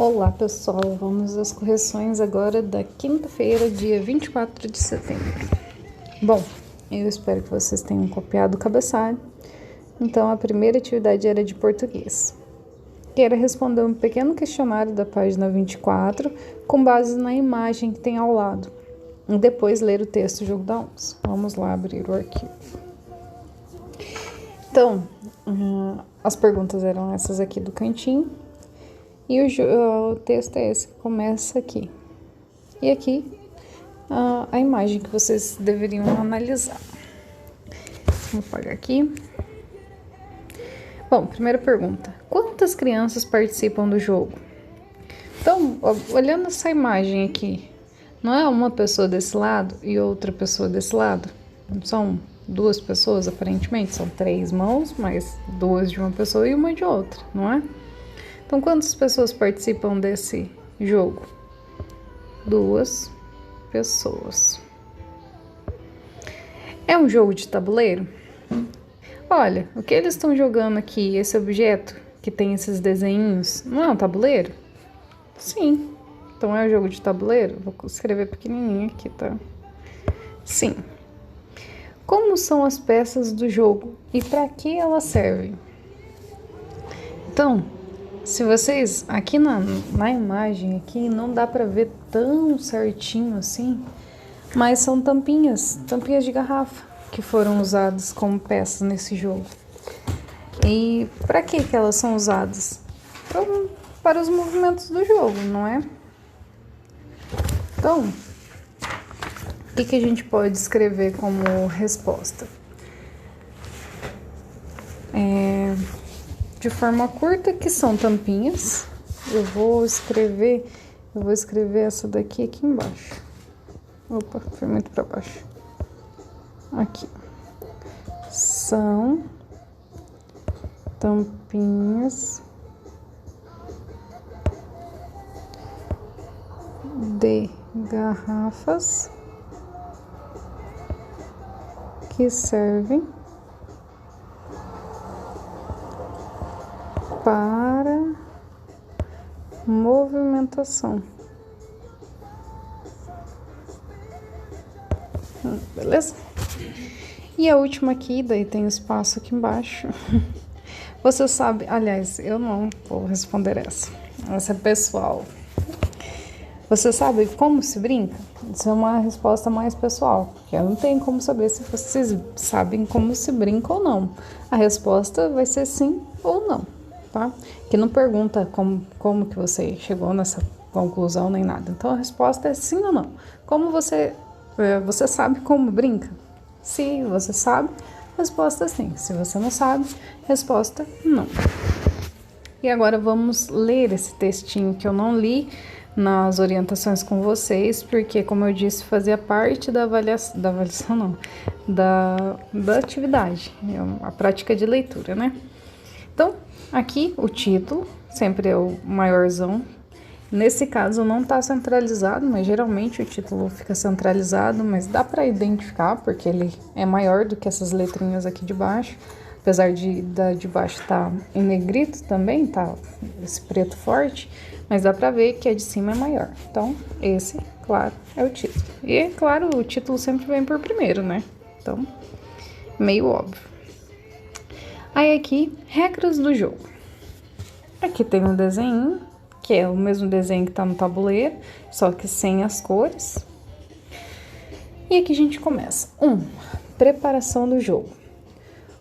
Olá pessoal, vamos às correções agora da quinta-feira, dia 24 de setembro. Bom, eu espero que vocês tenham copiado o cabeçalho. Então a primeira atividade era de português, que era responder um pequeno questionário da página 24 com base na imagem que tem ao lado, e depois ler o texto Jogo da Onça. Vamos lá abrir o arquivo. Então, as perguntas eram essas aqui do cantinho. E o texto é esse que começa aqui. E aqui, a imagem que vocês deveriam analisar. Vou apagar aqui. Bom, primeira pergunta. Quantas crianças participam do jogo? Então, olhando essa imagem aqui, não é uma pessoa desse lado e outra pessoa desse lado? São duas pessoas, aparentemente. São 3 mãos, mas 2 de uma pessoa e uma de outra, não é? Então, quantas pessoas participam desse jogo? 2 pessoas. É um jogo de tabuleiro? Olha, o que eles estão jogando aqui, esse objeto que tem esses desenhinhos, não é um tabuleiro? Sim. Então, é um jogo de tabuleiro? Vou escrever pequenininho aqui, tá? Sim. Como são as peças do jogo e para que elas servem? Então, se vocês, aqui na imagem aqui, não dá para ver tão certinho assim, mas são tampinhas de garrafa que foram usadas como peças nesse jogo. E para que elas são usadas? Para os movimentos do jogo, não é? Então, o que a gente pode escrever como resposta? De forma curta, que são tampinhas. Eu vou escrever essa daqui aqui embaixo. Opa, foi muito para baixo. Aqui. São tampinhas de garrafas que servem para movimentação. Beleza? E a última aqui, daí tem espaço aqui embaixo. Você sabe, aliás, eu não vou responder essa. Essa é pessoal. Você sabe como se brinca? Isso é uma resposta mais pessoal, porque eu não tenho como saber se vocês sabem como se brinca ou não. A resposta vai ser sim ou não. Tá? Que não pergunta como que você chegou nessa conclusão nem nada. Então a resposta é sim ou não. Como você sabe como brinca? Se você sabe, resposta sim. Se você não sabe, resposta não. E agora vamos ler esse textinho que eu não li nas orientações com vocês, porque como eu disse, fazia parte da avaliação não, da atividade, a prática de leitura, né? Então, aqui o título sempre é o maiorzão. Nesse caso não está centralizado, mas geralmente o título fica centralizado, mas dá para identificar porque ele é maior do que essas letrinhas aqui de baixo. Apesar de baixo estar em negrito também, tá esse preto forte, mas dá para ver que a de cima é maior. Então, esse, claro, é o título. E, claro, o título sempre vem por primeiro, né? Então, meio óbvio. Aí aqui, regras do jogo. Aqui tem um desenho, que é o mesmo desenho que tá no tabuleiro, só que sem as cores. E aqui a gente começa. 1. Preparação do jogo.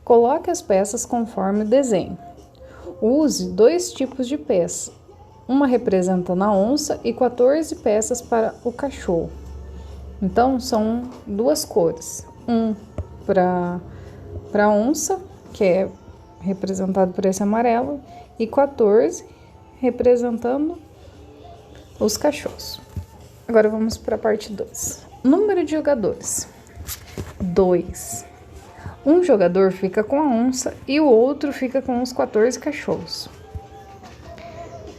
Coloque as peças conforme o desenho. Use 2 tipos de peça. Uma representando a onça e 14 peças para o cachorro. Então, são 2 cores. Um para onça, que é representado por esse amarelo, e 14 representando os cachorros. Agora vamos para a parte 2. Número de jogadores: 2. Um jogador fica com a onça e o outro fica com os 14 cachorros.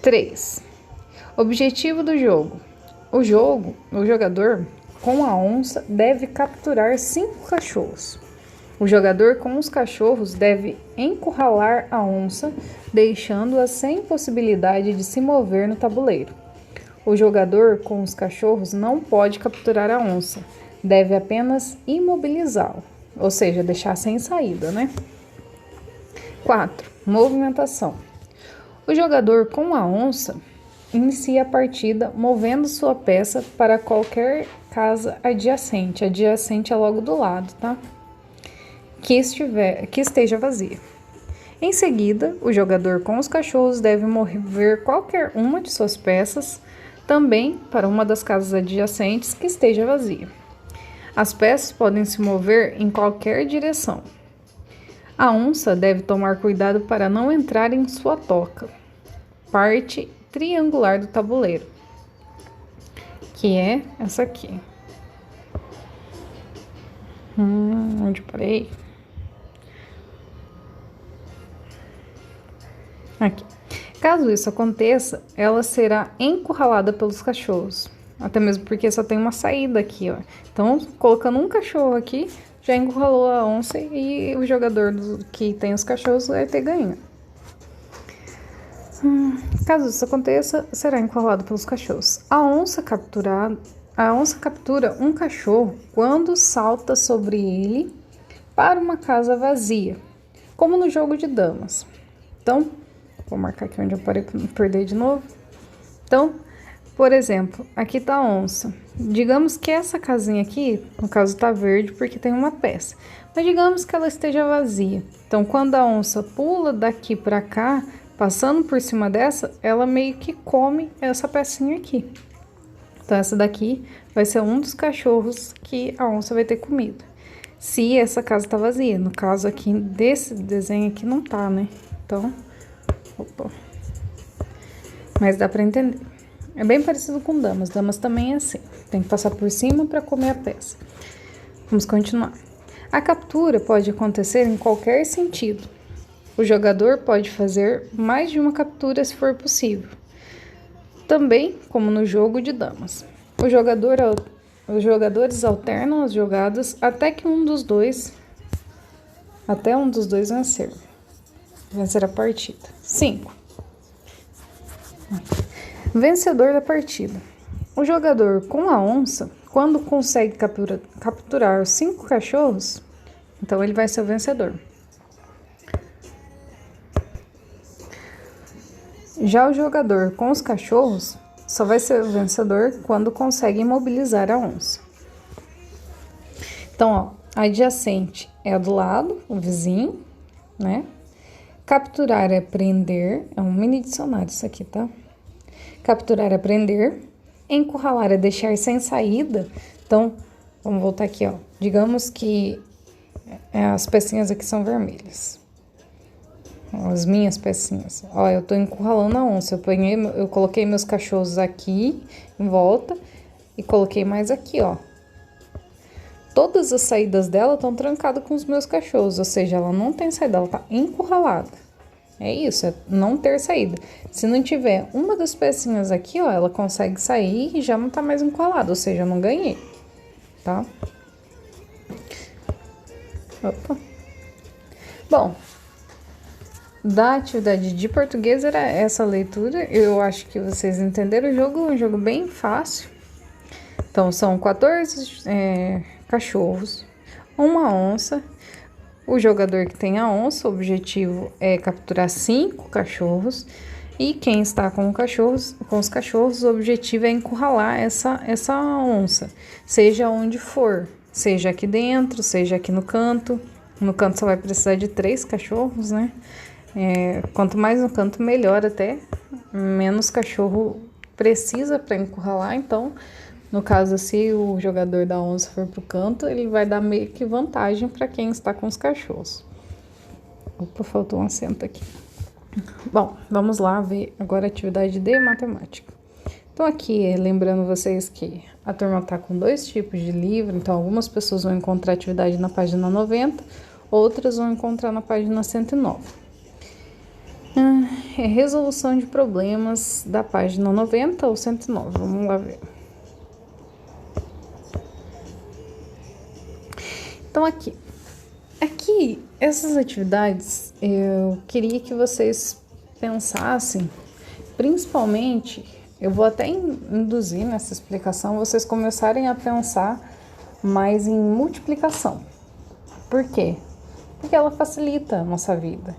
3. Objetivo do jogo: o jogador com a onça deve capturar 5 cachorros. O jogador com os cachorros deve encurralar a onça, deixando-a sem possibilidade de se mover no tabuleiro. O jogador com os cachorros não pode capturar a onça, deve apenas imobilizá-lo, ou seja, deixar sem saída, né? 4. Movimentação. O jogador com a onça inicia a partida movendo sua peça para qualquer casa adjacente. Adjacente é logo do lado, tá? Que esteja vazia. Em seguida, o jogador com os cachorros deve mover qualquer uma de suas peças também para uma das casas adjacentes que esteja vazia. As peças podem se mover em qualquer direção. A onça deve tomar cuidado para não entrar em sua toca, parte triangular do tabuleiro, que é essa aqui. Onde parei? Aqui. Caso isso aconteça, ela será encurralada pelos cachorros. Até mesmo porque só tem uma saída aqui, ó. Então, colocando um cachorro aqui, já encurralou a onça e o jogador que tem os cachorros vai ter ganho. Caso isso aconteça, será encurralado pelos cachorros. A onça captura um cachorro quando salta sobre ele para uma casa vazia, como no jogo de damas. Então, vou marcar aqui onde eu parei para não perder de novo. Então, por exemplo, aqui tá a onça. Digamos que essa casinha aqui, no caso tá verde porque tem uma peça. Mas digamos que ela esteja vazia. Então, quando a onça pula daqui para cá, passando por cima dessa, ela meio que come essa pecinha aqui. Então, essa daqui vai ser um dos cachorros que a onça vai ter comido. Se essa casa tá vazia. No caso aqui, desse desenho aqui não tá, né? Então, opa. Mas dá pra entender. É bem parecido com damas. Damas também é assim. Tem que passar por cima para comer a peça. Vamos continuar. A captura pode acontecer em qualquer sentido. O jogador pode fazer mais de uma captura se for possível. Também, como no jogo de damas. Os jogadores alternam as jogadas até um dos dois vencer a partida. 5. Vencedor da partida. O jogador com a onça, quando consegue capturar os 5 cachorros, então ele vai ser o vencedor. Já o jogador com os cachorros só vai ser o vencedor quando consegue imobilizar a onça. Então, ó, adjacente é do lado, o vizinho, né? Capturar é prender, é um mini dicionário isso aqui, tá? Capturar é prender, encurralar é deixar sem saída. Então, vamos voltar aqui, ó. Digamos que as pecinhas aqui são vermelhas. As minhas pecinhas. Ó, eu tô encurralando a onça. Eu coloquei meus cachorros aqui em volta e coloquei mais aqui, ó. Todas as saídas dela estão trancadas com os meus cachorros, ou seja, ela não tem saída, ela tá encurralada. É isso, é não ter saída. Se não tiver uma das pecinhas aqui, ó, ela consegue sair e já não tá mais encurralada, ou seja, eu não ganhei, tá? Opa. Bom, da atividade de português era essa leitura. Eu acho que vocês entenderam o jogo, é um jogo bem fácil. Então, são 14 cachorros, uma onça. O jogador que tem a onça, o objetivo é capturar 5 cachorros. E quem está com os cachorros, o objetivo é encurralar essa onça, seja onde for, seja aqui dentro, seja aqui no canto. No canto só vai precisar de 3 cachorros, né? Quanto mais no canto, melhor até. Menos cachorro precisa para encurralar, então, no caso, se o jogador da onça for pro canto, ele vai dar meio que vantagem para quem está com os cachorros. Opa, faltou um acento aqui. Bom, vamos lá ver agora a atividade de matemática. Então aqui, lembrando vocês que a turma tá com 2 tipos de livro, então algumas pessoas vão encontrar atividade na página 90, outras vão encontrar na página 109. Resolução de problemas da página 90 ou 109, vamos lá ver. Então aqui, Aqui, essas atividades, eu queria que vocês pensassem, principalmente, eu vou até induzir nessa explicação, vocês começarem a pensar mais em multiplicação. Por quê? Porque ela facilita a nossa vida.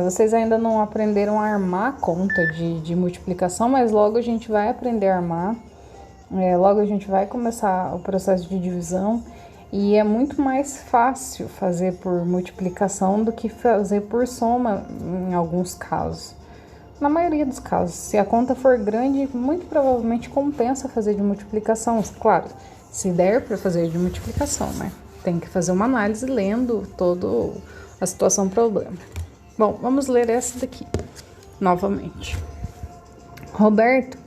Vocês ainda não aprenderam a armar a conta de multiplicação, mas logo a gente vai aprender a armar, logo a gente vai começar o processo de divisão. E é muito mais fácil fazer por multiplicação do que fazer por soma em alguns casos. Na maioria dos casos, se a conta for grande, muito provavelmente compensa fazer de multiplicação. Claro, se der para fazer de multiplicação, né? Tem que fazer uma análise lendo toda a situação problema. Bom, vamos ler essa daqui novamente. Roberto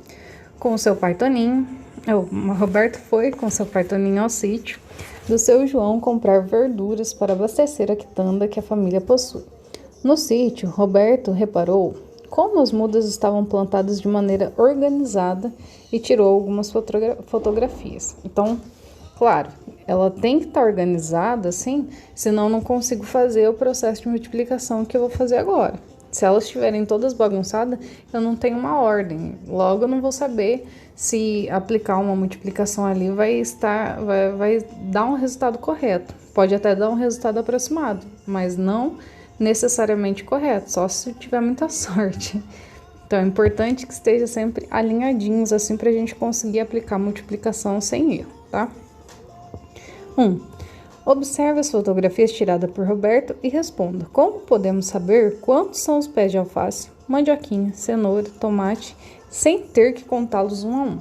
foi com seu pai Toninho ao sítio do seu João comprar verduras para abastecer a quitanda que a família possui. No sítio, Roberto reparou como as mudas estavam plantadas de maneira organizada e tirou algumas fotografias. Então, claro, ela tem que estar organizada assim, senão não consigo fazer o processo de multiplicação que eu vou fazer agora. Se elas estiverem todas bagunçadas, eu não tenho uma ordem. Logo, eu não vou saber se aplicar uma multiplicação ali vai dar um resultado correto. Pode até dar um resultado aproximado, mas não necessariamente correto, só se tiver muita sorte. Então, é importante que esteja sempre alinhadinhos, assim, para a gente conseguir aplicar a multiplicação sem erro, tá? 1. Observe as fotografias tiradas por Roberto e responda: como podemos saber quantos são os pés de alface, mandioquinha, cenoura, tomate, sem ter que contá-los um a um?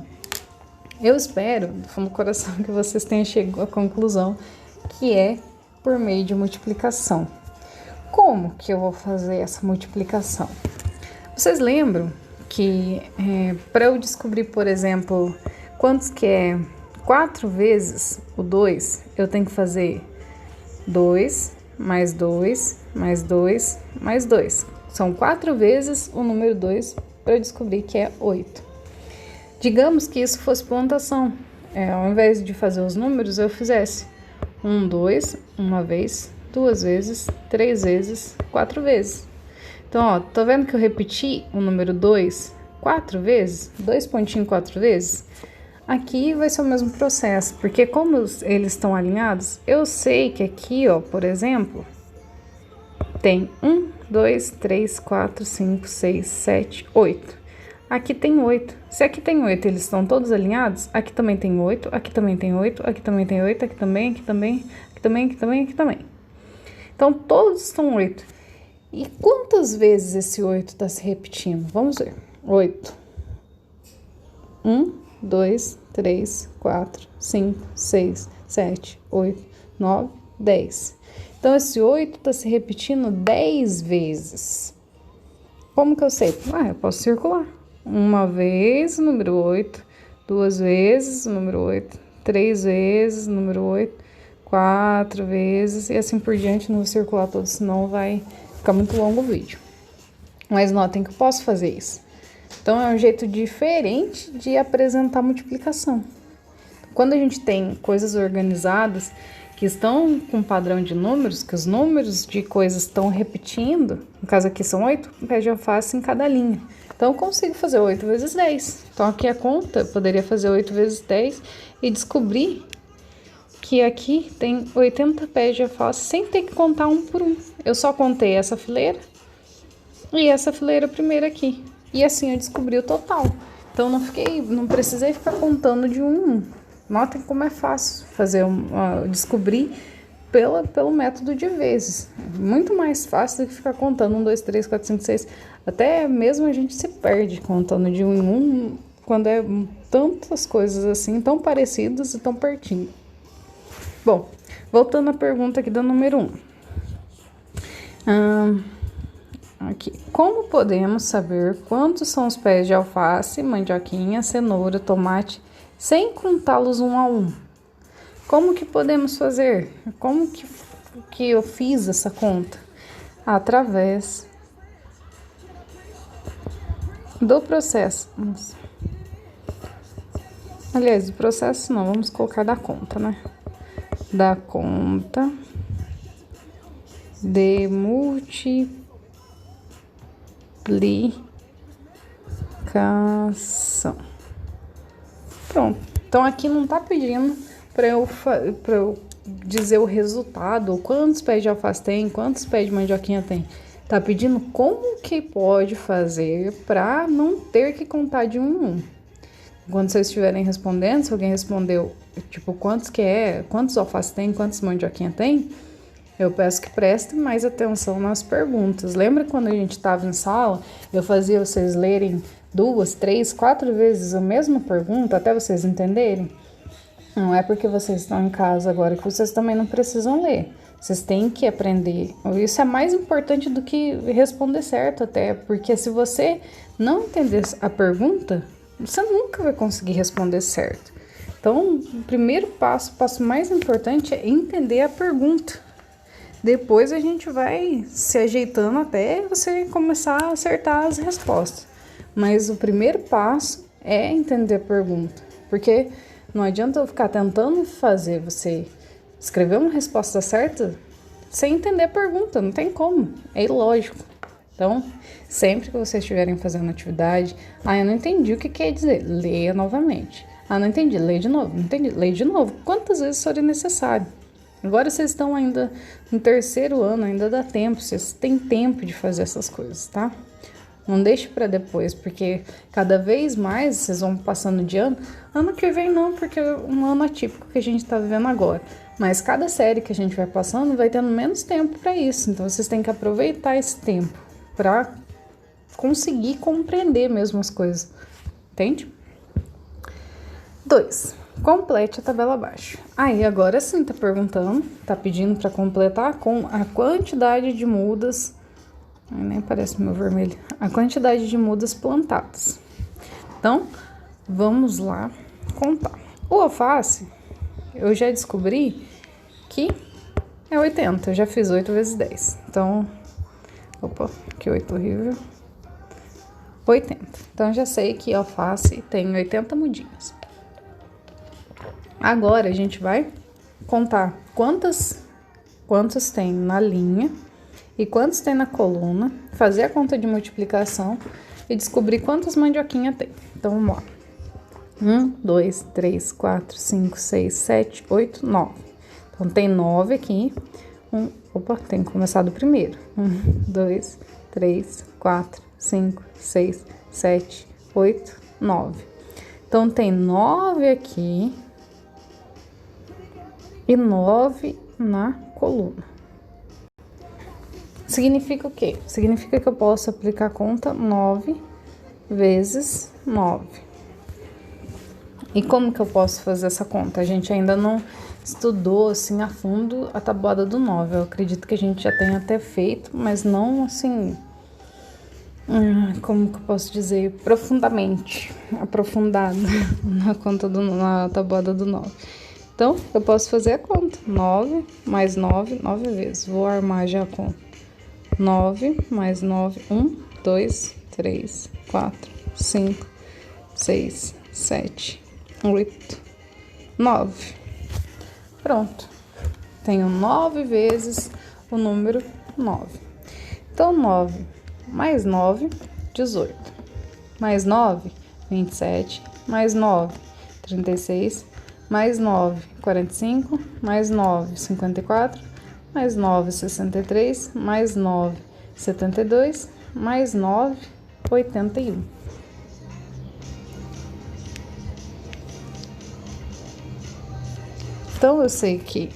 Eu espero, do fundo do coração, que vocês tenham chegado à conclusão que é por meio de multiplicação. Como que eu vou fazer essa multiplicação? Vocês lembram que para eu descobrir, por exemplo, quantos que é 4 vezes o 2, eu tenho que fazer 2, mais 2, mais 2, mais 2. São 4 vezes o número 2 para eu descobrir que é 8. Digamos que isso fosse plantação. Ao invés de fazer os números, eu fizesse 1, 2, uma vez, 2 vezes, 3 vezes, 4 vezes. Então, ó, tô vendo que eu repeti o número 2 4 vezes? 2 pontinhos 4 vezes? Aqui vai ser o mesmo processo, porque como eles estão alinhados, eu sei que aqui, ó, por exemplo, tem 1, 2, 3, 4, 5, 6, 7, 8. Aqui tem 8. Se aqui tem 8 eles estão todos alinhados, aqui também tem 8, aqui também tem 8, aqui também tem 8, aqui também, aqui também, aqui também, aqui também, aqui também. Então, todos estão 8. E quantas vezes esse 8 está se repetindo? Vamos ver. 8. 1, 2, 3, 4, 5, 6, 7, 8, 9, 10. Então, esse 8 está se repetindo 10 vezes. Como que eu sei? Eu posso circular. Uma vez o número 8, 2 vezes o número 8, 3 vezes o número 8, 4 vezes e assim por diante. Não vou circular todo, senão vai ficar muito longo o vídeo. Mas notem que eu posso fazer isso. Então, é um jeito diferente de apresentar multiplicação. Quando a gente tem coisas organizadas que estão com padrão de números, que os números de coisas estão repetindo, no caso aqui são 8 pés de alface em cada linha. Então, eu consigo fazer 8 vezes 10. Então, aqui a conta, eu poderia fazer 8 vezes 10 e descobrir que aqui tem 80 pés de alface sem ter que contar um por um. Eu só contei essa fileira e essa fileira primeira aqui. E assim eu descobri o total. Então, não precisei ficar contando de um em um. Notem como é fácil descobrir pelo método de vezes. Muito mais fácil do que ficar contando 1, 2, 3, 4, 5, 6. Até mesmo a gente se perde contando de um em um, quando é tantas coisas assim, tão parecidas e tão pertinho. Bom, voltando à pergunta aqui da número 1. Aqui. Como podemos saber quantos são os pés de alface, mandioquinha, cenoura, tomate, sem contá-los um a um? Como que podemos fazer? Como que eu fiz essa conta? Através do processo. Aliás, do processo não, vamos colocar da conta, né? Da conta de multiplicação. Pronto. Então, aqui não tá pedindo para eu dizer o resultado, ou quantos pés de alface tem, quantos pés de mandioquinha tem. Tá pedindo como que pode fazer para não ter que contar de um em um. Quando vocês estiverem respondendo, se alguém respondeu, tipo, quantos alface tem, quantos mandioquinha tem, eu peço que prestem mais atenção nas perguntas. Lembra quando a gente estava em sala, eu fazia vocês lerem 2, 3, 4 vezes a mesma pergunta até vocês entenderem? Não é porque vocês estão em casa agora que vocês também não precisam ler. Vocês têm que aprender. Isso é mais importante do que responder certo até, porque se você não entender a pergunta, você nunca vai conseguir responder certo. Então, o primeiro passo, o passo mais importante é entender a pergunta. Depois a gente vai se ajeitando até você começar a acertar as respostas. Mas o primeiro passo é entender a pergunta, porque não adianta eu ficar tentando fazer você escrever uma resposta certa sem entender a pergunta, não tem como, é ilógico. Então, sempre que vocês estiverem fazendo atividade, eu não entendi o que quer dizer, leia novamente. Não entendi, leia de novo, não entendi, leia de novo, quantas vezes for necessário. Agora vocês estão ainda no 3º ano, ainda dá tempo, vocês têm tempo de fazer essas coisas, tá? Não deixe para depois, porque cada vez mais vocês vão passando de ano. Ano que vem não, porque é um ano atípico que a gente está vivendo agora. Mas cada série que a gente vai passando vai tendo menos tempo para isso. Então vocês têm que aproveitar esse tempo para conseguir compreender mesmo as coisas. Entende? 2. Complete a tabela abaixo. Aí agora sim tá perguntando, tá pedindo para completar com a quantidade de mudas. Nem parece meu vermelho. A quantidade de mudas plantadas. Então, vamos lá contar. O alface, eu já descobri que é 80. Eu já fiz 8 vezes 10. Então, que 8 horrível. 80. Então, já sei que alface tem 80 mudinhas. Agora, a gente vai contar quantos tem na linha e quantos tem na coluna, fazer a conta de multiplicação e descobrir quantas mandioquinha tem. Então, vamos lá. 1, 2, 3, 4, 5, 6, 7, 8, 9. Então, tem 9 aqui. Tem que começar do primeiro. 1, 2, 3, 4, 5, 6, 7, 8, 9. Então, tem 9 aqui e 9 na coluna. Significa o quê? Significa que eu posso aplicar a conta 9 vezes 9. E como que eu posso fazer essa conta? A gente ainda não estudou assim a fundo a tabuada do 9. Eu acredito que a gente já tenha até feito, mas não assim, como que eu posso dizer, aprofundado na tabuada do 9. Então, eu posso fazer a conta. 9 mais 9, 9 vezes. Vou armar já a conta. 9 mais 9, 1, 2, 3, 4, 5, 6, 7, 8, 9. Pronto. Tenho 9 vezes o número 9. Então, 9 mais 9, 18. Mais 9, 27. Mais 9, 36. Mais 9, 45. Mais 9, 54. Mais 9, 63, mais 9, 72, mais 9, 81. Então, eu sei que,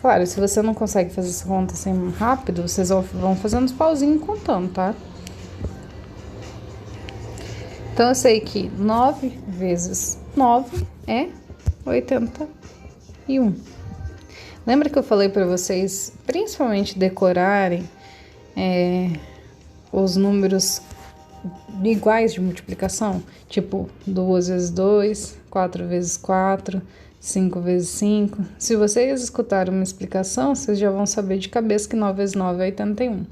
claro, se você não consegue fazer essa conta assim rápido, vocês vão fazendo os pauzinhos contando, tá? Então, eu sei que 9 vezes 9 é 81. Lembra que eu falei para vocês, principalmente decorarem os números iguais de multiplicação? Tipo, 2 vezes 2, 4 vezes 4, 5 vezes 5. Se vocês escutarem uma explicação, vocês já vão saber de cabeça que 9 vezes 9 é 81.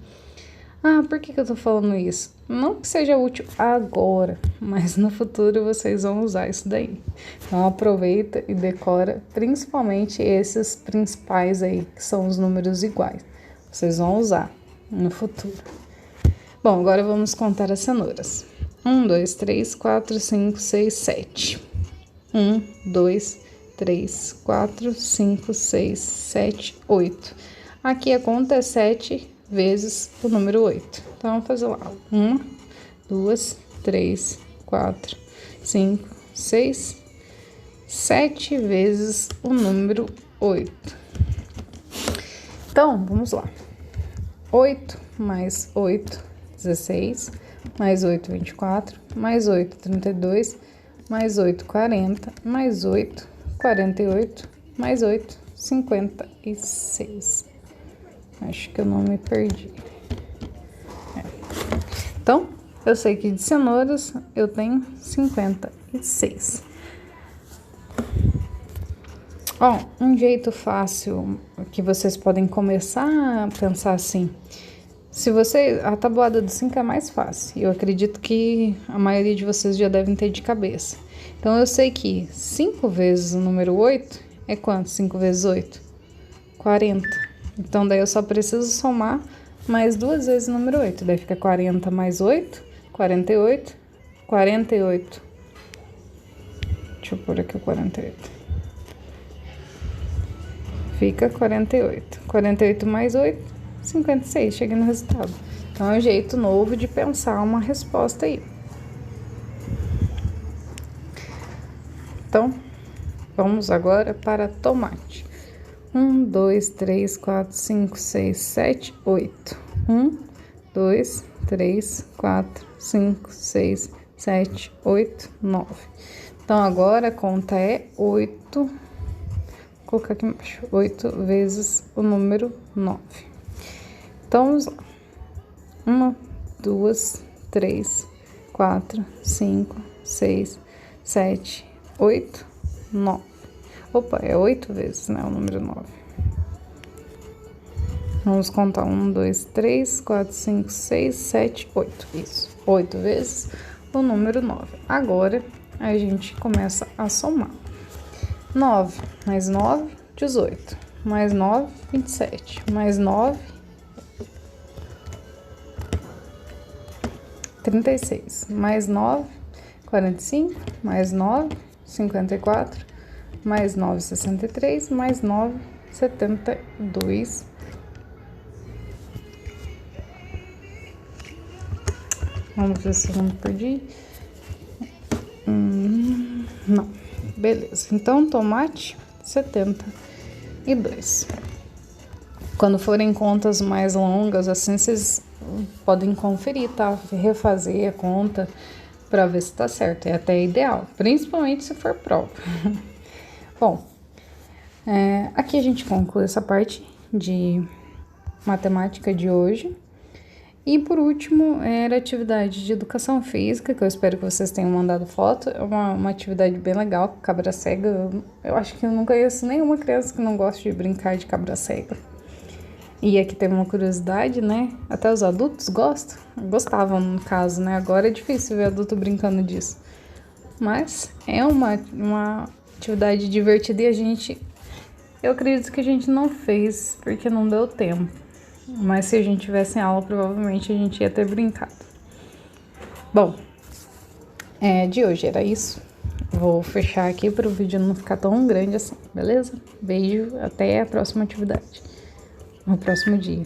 Por que eu tô falando isso? Não que seja útil agora, mas no futuro vocês vão usar isso daí. Então aproveita e decora principalmente esses principais aí, que são os números iguais. Vocês vão usar no futuro. Bom, agora vamos contar as cenouras. 1, 2, 3, 4, 5, 6, 7. 1, 2, 3, 4, 5, 6, 7, 8. Aqui a conta é 7 vezes o número 8. Então, vamos fazer lá. 1, 2, 3, 4, 5, 6, 7 vezes o número 8. Então, vamos lá. 8 mais 8, 16, mais 8, 24, mais 8, 32, mais 8, 40, mais 8, 48, mais 8, 56. Acho que eu não me perdi. Então, eu sei que de cenouras eu tenho 56. Ó, um jeito fácil que vocês podem começar a pensar assim. A tabuada do 5 é mais fácil. Eu acredito que a maioria de vocês já devem ter de cabeça. Então, eu sei que 5 vezes o número 8 é quanto? 5 vezes 8? 40. Então, daí eu só preciso somar mais 2 vezes o número 8. Daí fica 40 mais 8, 48, 48. Deixa eu pôr aqui o 48. Fica 48. 48 mais 8, 56. Cheguei no resultado. Então, é um jeito novo de pensar uma resposta aí. Então, vamos agora para tomate. 1, 2, 3, 4, 5, 6, 7, 8. 1, 2, 3, 4, 5, 6, 7, 8, 9. Então, agora a conta é 8. Vou colocar aqui embaixo. 8 vezes o número 9. Então, vamos lá. 1, 2, 3, 4, 5, 6, 7, 8, 9. Opa, é 8 vezes, né? O número 9. Vamos contar 1, 2, 3, 4, 5, 6, 7, 8. Isso. 8 vezes o número 9. Agora, a gente começa a somar. 9 mais 9, 18. Mais 9, 27. Mais 9, 36. Mais 9, 45. Mais 9, 54. Mais 9, 63. Mais 9, 72. Vamos ver se eu não perdi. Não. Beleza. Então, tomate, 72. Quando forem contas mais longas, assim, vocês podem conferir, tá? Refazer a conta para ver se tá certo. É até ideal, principalmente se for prova. Bom, aqui a gente conclui essa parte de matemática de hoje. E por último, era a atividade de educação física, que eu espero que vocês tenham mandado foto. É uma atividade bem legal, cabra cega. Eu acho que eu não conheço nenhuma criança que não goste de brincar de cabra cega. E aqui tem uma curiosidade, né? Até os adultos gostavam no caso, né? Agora é difícil ver adulto brincando disso. Mas é uma atividade divertida e eu acredito que a gente não fez porque não deu tempo. Mas se a gente tivesse em aula, provavelmente a gente ia ter brincado. Bom, de hoje era isso. Vou fechar aqui para o vídeo não ficar tão grande assim, beleza? Beijo, até a próxima atividade. No próximo dia.